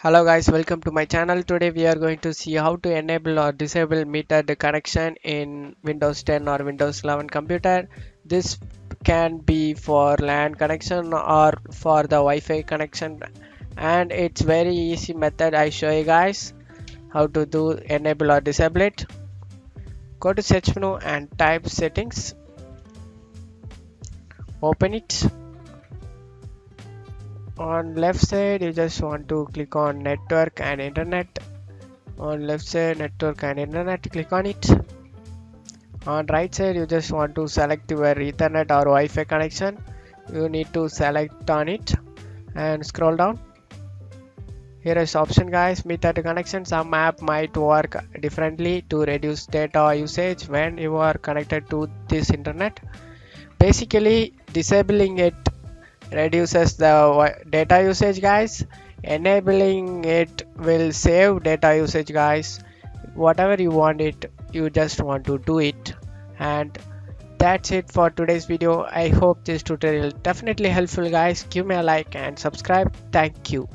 Hello guys, welcome to my channel. Today we are going to see how to enable or disable metered connection in Windows 10 or Windows 11 computer. This can be for LAN connection or for the Wi-Fi connection, and it's very easy method. I show you guys how to do enable or disable it. Go to search menu and type settings. Open it. On left side you just want to click on network and internet. On left side network and internet, click on it. On right side you just want to select your ethernet or Wi-Fi connection. You need to select on it and scroll down. Here is option guys, metered connection. Some app might work differently to reduce data usage when you are connected to this internet. Basically disabling it reduces the data usage guys. Enabling it will save data usage guys. Whatever you want it, you just want to do it. And that's it for today's video. I hope this tutorial definitely helpful guys. Give me a like and subscribe. Thank you.